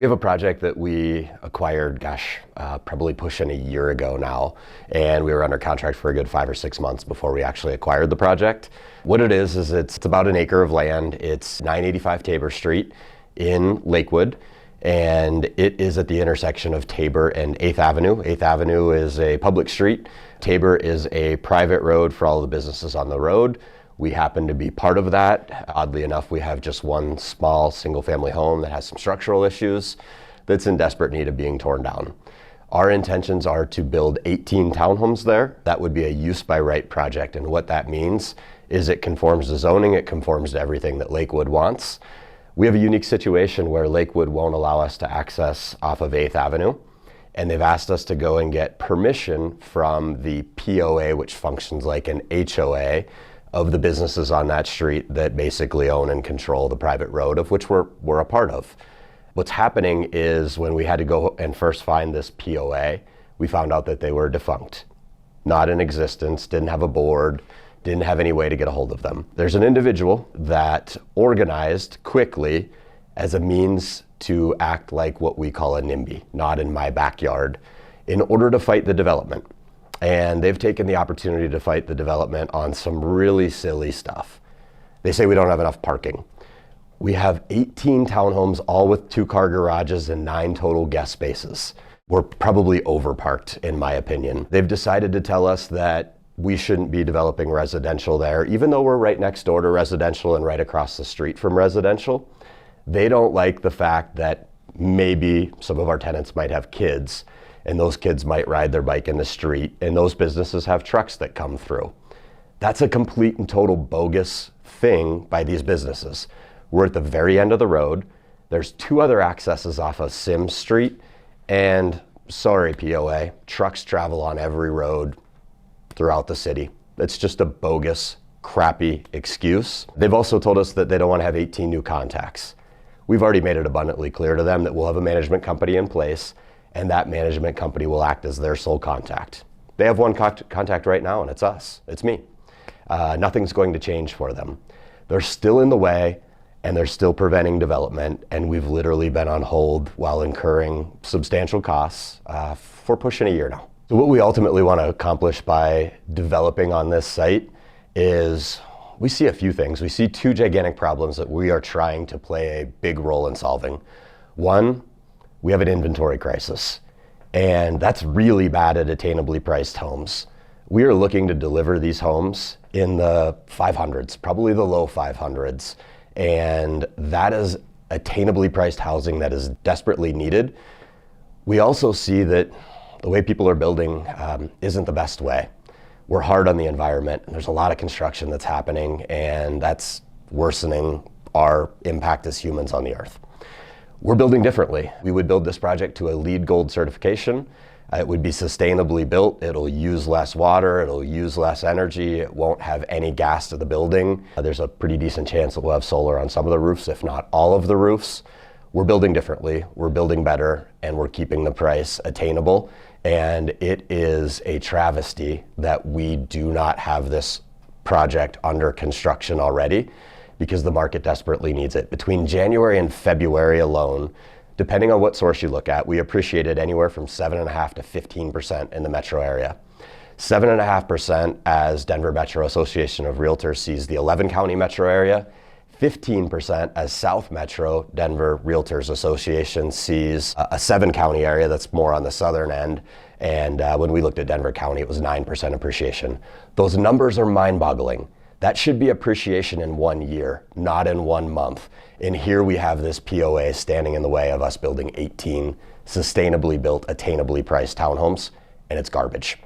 We have a project that we acquired, probably pushing a year ago now, and we were under contract for a good 5 or 6 months before we actually acquired the project. What it is it's about an acre of land. It's 985 Tabor Street in Lakewood, and it is at the intersection of Tabor and 8th Avenue. 8th Avenue is a public street. Tabor is a private road for all the businesses on the road. We happen to be part of that. Oddly enough, we have just one small single-family home that has some structural issues that's in desperate need of being torn down. Our intentions are to build 18 townhomes there. That would be a use by right project, and what that means is it conforms to zoning, it conforms to everything that Lakewood wants. We have a unique situation where Lakewood won't allow us to access off of 8th Avenue, and they've asked us to go and get permission from the POA, which functions like an HOA, of the businesses on that street that basically own and control the private road, of which we're a part of. What's happening is when we had to go and first find this POA, we found out that they were defunct, not in existence, didn't have a board, didn't have any way to get a hold of them. There's an individual that organized quickly as a means to act like what we call a NIMBY, not in my backyard, in order to fight the development. And they've taken the opportunity to fight the development on some really silly stuff. They say we don't have enough parking. We have 18 townhomes, all with 2-car garages and 9 total guest spaces. We're probably overparked, in my opinion. They've decided to tell us that we shouldn't be developing residential there, even though we're right next door to residential and right across the street from residential. They don't like the fact that maybe some of our tenants might have kids, and those kids might ride their bike in the street, and those businesses have trucks that come through. That's a complete and total bogus thing by these businesses. We're at the very end of the road. There's 2 other accesses off of Sims Street, and sorry POA, trucks travel on every road throughout the city. It's just a bogus, crappy excuse. They've also told us that they don't want to have 18 new contacts. We've already made it abundantly clear to them that we'll have a management company in place, and that management company will act as their sole contact. They have one contact right now, and it's us. It's me. Nothing's going to change for them. They're still in the way, and they're still preventing development, and we've literally been on hold while incurring substantial costs for pushing a year now. So what we ultimately want to accomplish by developing on this site is we see a few things. We see 2 gigantic problems that we are trying to play a big role in solving. One, we have an inventory crisis, and that's really bad at attainably priced homes. We are looking to deliver these homes in the 500s, probably the low 500s, and that is attainably priced housing that is desperately needed. We also see that the way people are building isn't the best way. We're hard on the environment, and there's a lot of construction that's happening, and that's worsening our impact as humans on the earth. We're building differently. We would build this project to a LEED Gold certification. It would be sustainably built. It'll use less water. It'll use less energy. It won't have any gas to the building. There's a pretty decent chance that we'll have solar on some of the roofs, if not all of the roofs. We're building differently. We're building better, and we're keeping the price attainable. And it is a travesty that we do not have this project under construction already, because the market desperately needs it. Between January and February alone, depending on what source you look at, we appreciated anywhere from 7.5% to 15% in the metro area. 7.5% as Denver Metro Association of Realtors sees the 11-county metro area. 15% as South Metro Denver Realtors Association sees a 7-county area that's more on the southern end. And when we looked at Denver County, it was 9% appreciation. Those numbers are mind-boggling. That should be appreciation in 1 year, not in 1 month. And here we have this POA standing in the way of us building 18 sustainably built, attainably priced townhomes, and it's garbage.